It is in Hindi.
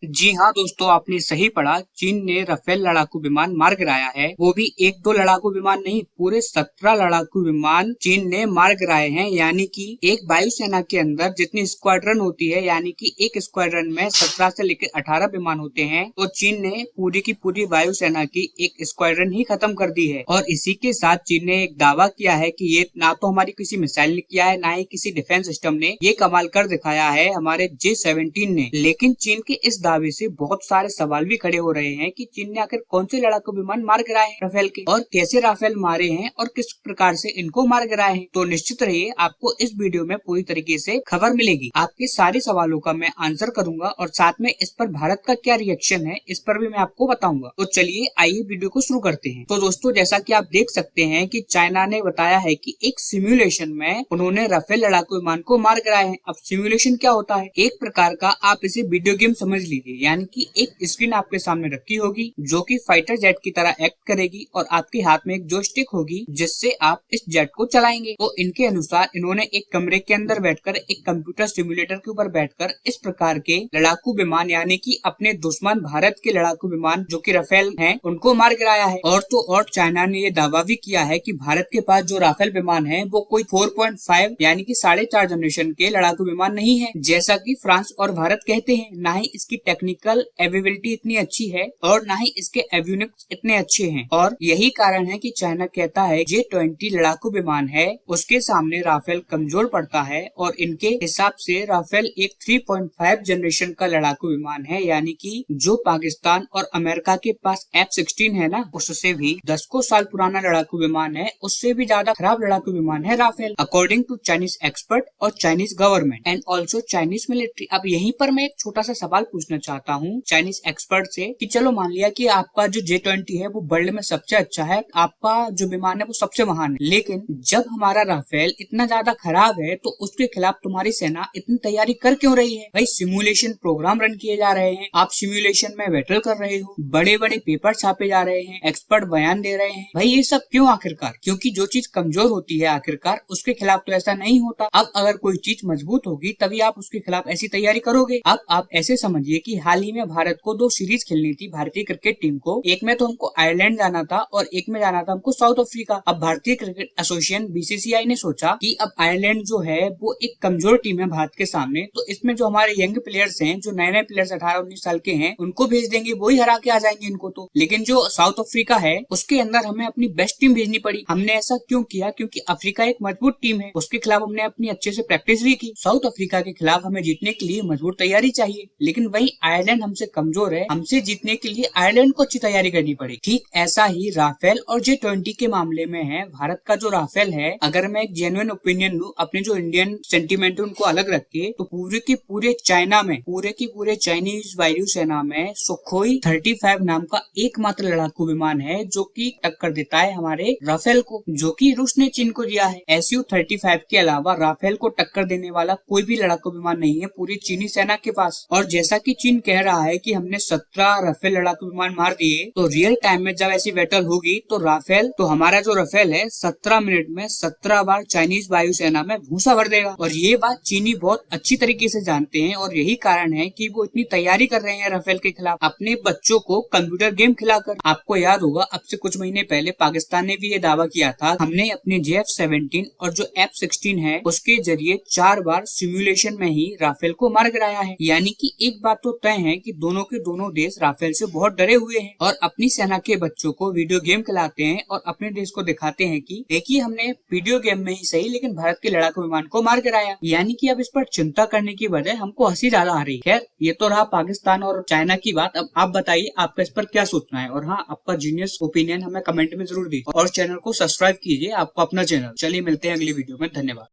जी हाँ दोस्तों, आपने सही पढ़ा। चीन ने राफेल लड़ाकू विमान मार गिराया है। वो भी एक दो लड़ाकू विमान नहीं, पूरे 17 लड़ाकू विमान चीन ने मार गिराए हैं। यानी कि एक वायुसेना के अंदर जितनी स्क्वाड्रन होती है, यानी कि एक स्क्वाड्रन में 17 से लेकर 18 विमान होते हैं, तो चीन ने पूरी की पूरी वायुसेना की एक स्क्वाड्रन ही खत्म कर दी है। और इसी के साथ चीन ने एक दावा किया है कि ये ना तो हमारी किसी मिसाइल ने किया है, ना ही किसी डिफेंस सिस्टम ने। ये कमाल कर दिखाया है हमारे J-17 ने। लेकिन चीन के इस दावे से बहुत सारे सवाल भी खड़े हो रहे हैं कि चीन ने आखिर कौन से लड़ाकू विमान मार गिराए हैं राफेल के, और कैसे राफेल मारे हैं और किस प्रकार से इनको मार गिराए हैं। तो निश्चित रहिए, आपको इस वीडियो में पूरी तरीके से खबर मिलेगी। आपके सारे सवालों का मैं आंसर करूंगा और साथ में इस पर भारत का क्या रिएक्शन है इस पर भी मैं आपको बताऊंगा। तो चलिए आइए वीडियो को शुरू करते हैं। तो दोस्तों, जैसा कि आप देख सकते हैं कि चाइना ने बताया है कि एक सिमुलेशन में उन्होंने राफेल लड़ाकू विमान को मार गिराए हैं। अब सिमुलेशन क्या होता है? एक प्रकार का आप इसे वीडियो गेम समझ लीजिए। यानी कि एक स्क्रीन आपके सामने रखी होगी जो कि फाइटर जेट की तरह एक्ट करेगी और आपके हाथ में एक जोयस्टिक होगी जिससे आप इस जेट को चलाएंगे। तो इनके अनुसार इन्होंने एक कमरे के अंदर बैठकर, एक कंप्यूटर सिमुलेटर के ऊपर बैठकर इस प्रकार के लड़ाकू विमान, यानी कि अपने दुश्मन भारत के लड़ाकू विमान जो कि राफेल हैं, उनको मार गिराया है। और तो और चाइना ने ये दावा भी किया है कि भारत के पास जो राफेल विमान है वो कोई 4.5 यानी कि 4.5 जनरेशन के लड़ाकू विमान नहीं है जैसा कि फ्रांस और भारत कहते हैं। ना ही इसकी टेक्निकल एबिलिटी इतनी अच्छी है और ना ही इसके एवियोनिक्स इतने अच्छे हैं। और यही कारण है कि चाइना कहता है J-20 लड़ाकू विमान है, उसके सामने राफेल कमजोर पड़ता है। और इनके हिसाब से राफेल एक 3.5 जनरेशन का लड़ाकू विमान है, यानी कि जो पाकिस्तान और अमेरिका के पास F-16 है ना, उससे भी 10 साल पुराना लड़ाकू विमान है, उससे भी ज्यादा खराब लड़ाकू विमान है Rafale, according to Chinese expert और Chinese government and also Chinese military. अब यहीं पर मैं एक छोटा सा सवाल पूछना चाहता हूँ चाइनीज एक्सपर्ट से कि चलो मान लिया कि आपका जो J-20 है वो वर्ल्ड में सबसे अच्छा है, आपका जो विमान है वो सबसे महान है, लेकिन जब हमारा राफेल इतना ज्यादा खराब है तो उसके खिलाफ तुम्हारी सेना इतनी तैयारी कर क्यों रही है? भाई सिमुलेशन प्रोग्राम रन किए जा रहे हैं, आप सिमुलेशन में बैटल कर रहे हो, बड़े बड़े पेपर छापे जा रहे हैं, एक्सपर्ट बयान दे रहे हैं। भाई ये सब क्यों आखिरकार? क्योंकि जो चीज कमजोर होती है आखिरकार उसके खिलाफ तो ऐसा नहीं होता। अब अगर कोई चीज मजबूत होगी तभी आप उसके खिलाफ ऐसी तैयारी करोगे। अब आप ऐसे समझिए कि हाल ही में भारत को 2 सीरीज खेलनी थी भारतीय क्रिकेट टीम को। एक में तो हमको आयरलैंड जाना था और एक में जाना था हमको साउथ अफ्रीका। अब भारतीय क्रिकेट एसोसिएशन BCCI ने सोचा कि अब आयरलैंड जो है वो एक कमजोर टीम है भारत के सामने, तो इसमें जो हमारे यंग प्लेयर्स हैं, जो नए नए प्लेयर्स 18-19 साल के हैं, उनको भेज देंगे, वो ही हरा के आ जाएंगे इनको तो। लेकिन जो साउथ अफ्रीका है उसके अंदर हमें अपनी बेस्ट टीम भेजनी पड़ी। हमने ऐसा क्यों किया? क्योंकि अफ्रीका एक मजबूत टीम है, उसके खिलाफ हमने अपनी अच्छे से प्रैक्टिस भी की। साउथ अफ्रीका के खिलाफ हमें जीतने के लिए मजबूत तैयारी चाहिए, लेकिन वही आयरलैंड हमसे कमजोर है, हमसे जीतने के लिए आयरलैंड को अच्छी तैयारी करनी पड़ी। ठीक ऐसा ही राफेल और J-20 के मामले में है। भारत का जो राफेल है, अगर मैं एक जेन्युइन ओपिनियन लूं, अपने जो इंडियन सेंटीमेंट उनको अलग रख के, तो पूरे के पूरे चाइना में, पूरे की पूरे चाइनीज वायुसेना में सुखोई 35 नाम का एकमात्र लड़ाकू विमान है जो कि टक्कर देता है हमारे राफेल को, जो कि रूस ने चीन को दिया है। Su-35 के अलावा राफेल को टक्कर देने वाला कोई भी लड़ाकू विमान नहीं है पूरी चीनी सेना के पास। और जैसा कि चीन कह रहा है कि हमने 17 राफेल लड़ाकू विमान मार दिए, तो रियल टाइम में जब ऐसी बैटल होगी तो राफेल, तो हमारा जो राफेल है 17 मिनट में 17 बार चाइनीज वायुसेना में भूसा भर देगा। और ये बात चीनी बहुत अच्छी तरीके से जानते हैं और यही कारण है कि वो इतनी तैयारी कर रहे हैं राफेल के खिलाफ, अपने बच्चों को कंप्यूटर गेम खिलाकर। आपको याद होगा अब से कुछ महीने पहले पाकिस्तान ने भी ये दावा किया था, हमने अपने JF-17 और जो F-16 है उसके जरिए 4 बार सिमुलेशन में ही राफेल को मार गिराया है। यानी कि एक बात तो तय है कि दोनों के दोनों देश राफेल से बहुत डरे हुए हैं और अपनी सेना के बच्चों को वीडियो गेम खिलाते हैं और अपने देश को दिखाते हैं कि देखिए हमने वीडियो गेम में ही सही लेकिन भारत के लड़ाकू विमान को मार गिराया। यानी कि अब इस पर चिंता करने की बजाय हमको हंसी ज्यादा आ रही है। ये तो रहा पाकिस्तान और चाइना की बात। अब आप बताइए आपका इस पर क्या सोचना है, और हाँ, आपका जीनियस ओपिनियन हमें कमेंट में जरूर दीजिए और चैनल को सब्सक्राइब कीजिए, आपको अपना चैनल। चलिए मिलते हैं अगली वीडियो में, धन्यवाद।